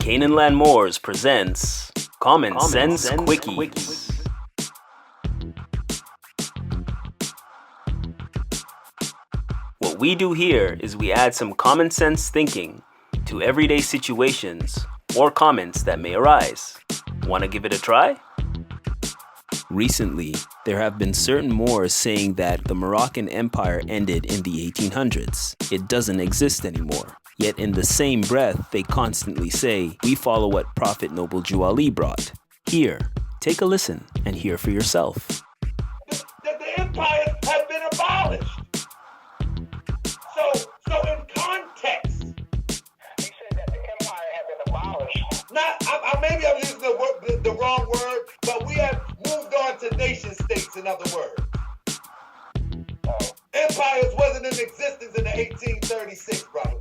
Canaanland Moors presents Common Sense Quickies. What we do here is we add some common sense thinking to everyday situations or comments that may arise. Want to give it a try? Recently, there have been certain Moors saying that the Moroccan Empire ended in the 1800s. It doesn't exist anymore. Yet in the same breath, they constantly say, we follow what Prophet Noble Jew Ali brought. Here, take a listen and hear for yourself. The empires have been abolished. So in context, He said that the empire had been abolished. maybe I'm using the wrong word, but we have moved on to nation states, in other words. Empires wasn't in existence in the 1836, brother.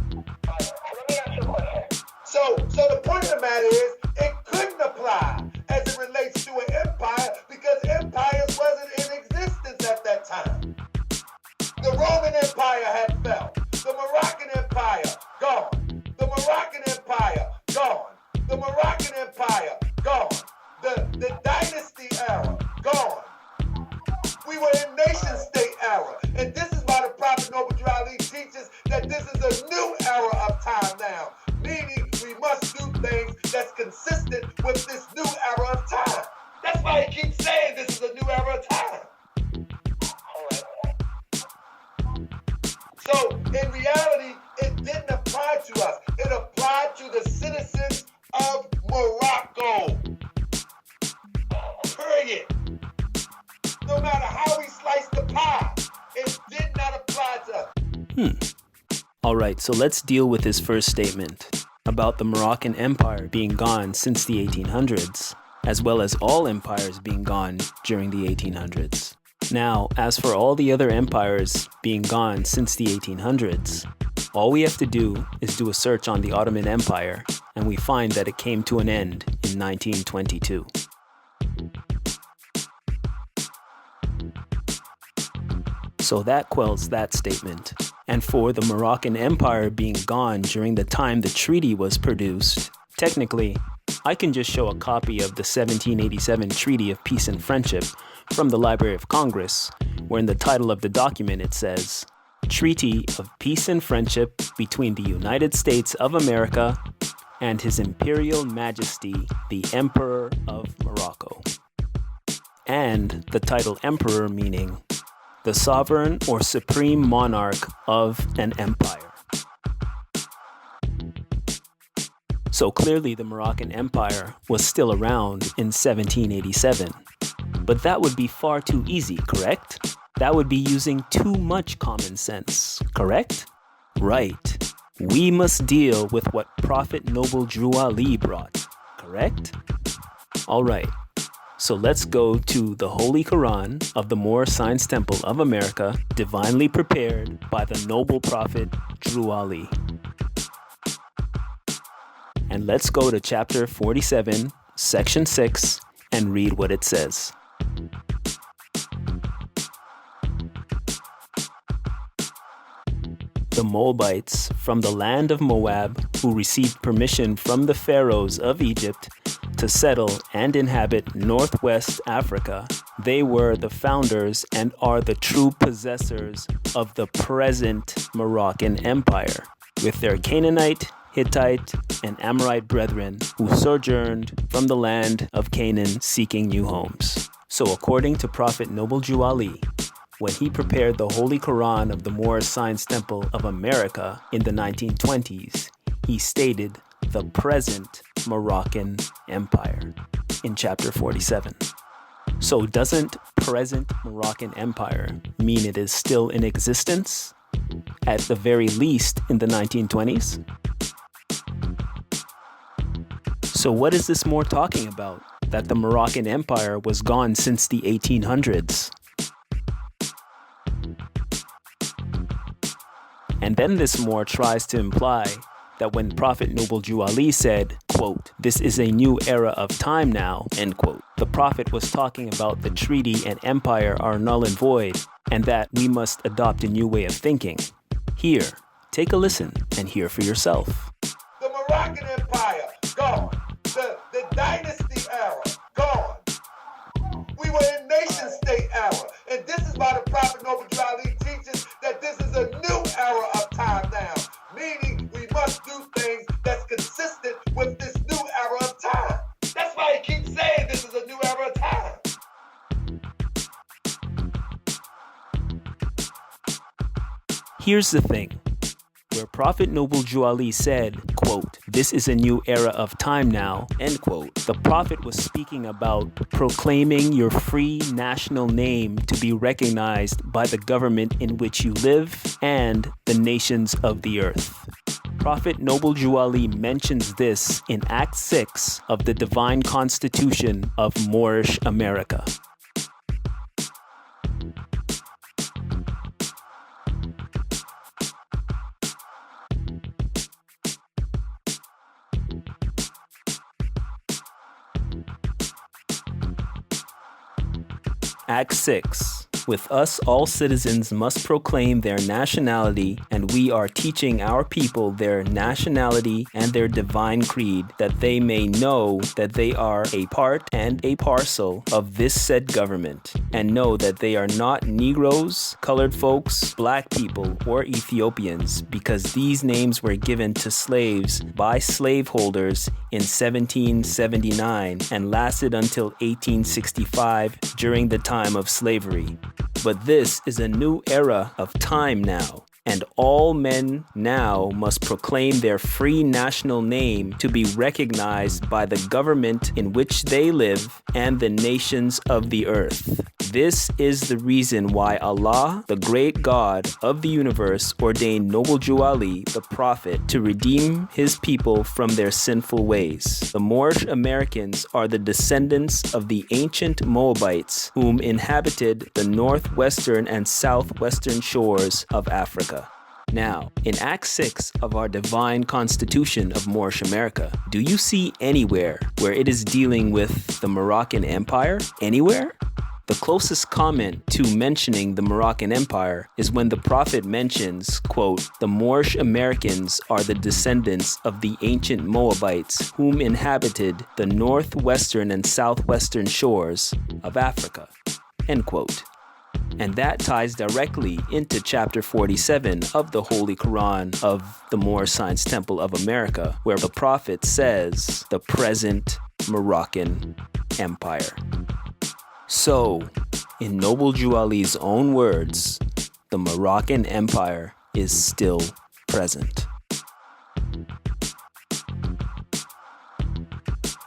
Let me ask you a question. So the point of the matter is, it couldn't apply as it relates to an empire because empires wasn't in existence at that time. The Roman Empire had fell. The Moroccan Empire, gone. The Moroccan Empire, gone. The Moroccan Empire, gone. The dynasty era, gone. We were in nation state era. And this is why the Prophet Noble Jew Ali teaches that this is a new era of time now. Meaning we must do things that's consistent with this new era of time. That's why he keeps saying this is a new era of time. So in reality, it didn't apply to us. It applied to the citizens of Morocco. Period. No matter how we slice the pie, it did not apply to us. Alright, so let's deal with his first statement about the Moroccan Empire being gone since the 1800s, as well as all empires being gone during the 1800s. Now, as for all the other empires being gone since the 1800s, all we have to do is do a search on the Ottoman Empire, and we find that it came to an end in 1922. So that quells that statement. And for the Moroccan Empire being gone during the time the treaty was produced, technically, I can just show a copy of the 1787 Treaty of Peace and Friendship from the Library of Congress, where in the title of the document it says, Treaty of Peace and Friendship between the United States of America and His Imperial Majesty, the Emperor of Morocco. And the title Emperor meaning the sovereign or supreme monarch of an empire. So clearly the Moroccan Empire was still around in 1787. But that would be far too easy, correct? That would be using too much common sense, correct? Right. We must deal with what Prophet Noble Jew Ali brought, correct? Alright. So let's go to the Holy Quran of the Moor Science Temple of America, divinely prepared by the noble prophet Jew Ali. And let's go to chapter 47, section 6, and read what it says. The Moabites from the land of Moab, who received permission from the pharaohs of Egypt to settle and inhabit northwest Africa, they were the founders and are the true possessors of the present Moroccan Empire, with their Canaanite, Hittite, and Amorite brethren who sojourned from the land of Canaan seeking new homes. So according to Prophet Noble Jew Ali, when he prepared the Holy Quran of the Moor Science Temple of America in the 1920s, he stated the present Moroccan Empire in chapter 47. So doesn't present Moroccan Empire mean it is still in existence? At the very least in the 1920s? So what is this Moor talking about? That the Moroccan Empire was gone since the 1800s? And then this Moor tries to imply that when Prophet Noble Jew Ali said, quote, this is a new era of time now, end quote, the Prophet was talking about the treaty and empire are null and void, and that we must adopt a new way of thinking. Here, take a listen and hear for yourself. The Moroccan Empire, gone. The dynasty era, gone. We were in nation state era. And this is why the Prophet Noble Drew Ali teaches that this is a new era of time now. Meaning we must do things that's consistent with this new era of time. That's why he keeps saying this is a new era of time. Here's the thing. Where Prophet Noble Drew Ali said, quote, "This is a new era of time now," end quote, the Prophet was speaking about proclaiming your free national name to be recognized by the government in which you live and the nations of the earth. Prophet Noble Drew Ali mentions this in Act 6 of the Divine Constitution of Moorish America. Act 6. With us, all citizens must proclaim their nationality, and we are teaching our people their nationality and their divine creed, that they may know that they are a part and a parcel of this said government, and know that they are not Negroes, colored folks, black people, or Ethiopians, because these names were given to slaves by slaveholders in 1779 and lasted until 1865 during the time of slavery. But this is a new era of time now, and all men now must proclaim their free national name to be recognized by the government in which they live and the nations of the earth. This is the reason why Allah, the great God of the universe, ordained Noble Drew Ali, the Prophet, to redeem his people from their sinful ways. The Moorish Americans are the descendants of the ancient Moabites, whom inhabited the northwestern and southwestern shores of Africa. Now, in Act 6 of our Divine Constitution of Moorish America, do you see anywhere where it is dealing with the Moroccan Empire? Anywhere? The closest comment to mentioning the Moroccan Empire is when the Prophet mentions, quote, "The Moorish Americans are the descendants of the ancient Moabites whom inhabited the northwestern and southwestern shores of Africa," end quote. And that ties directly into chapter 47 of the Holy Quran of the Moorish Science Temple of America, where the Prophet says, "the present Moroccan Empire." So, in Noble Drew Ali's own words, the Moroccan Empire is still present.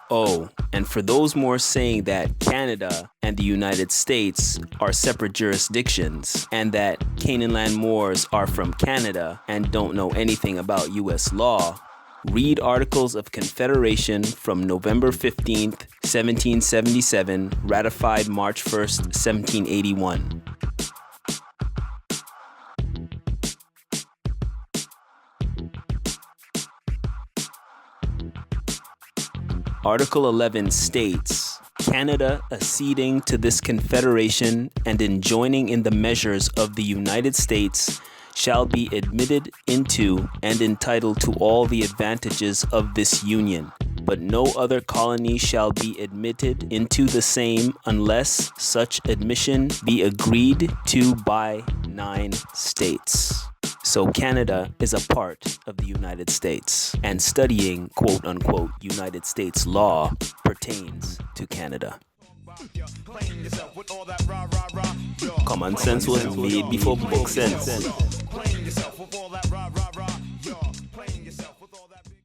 Oh, and for those more saying that Canada and the United States are separate jurisdictions and that Canaanland Moors are from Canada and don't know anything about U.S. law, read Articles of Confederation from November 15th, 1777, ratified March 1st, 1781. Article 11 states, Canada acceding to this confederation and enjoining in the measures of the United States shall be admitted into and entitled to all the advantages of this union, but no other colony shall be admitted into the same unless such admission be agreed to by 9 states. So Canada is a part of the United States, and studying quote-unquote United States law pertains to Canada. Common sense was made before book sense.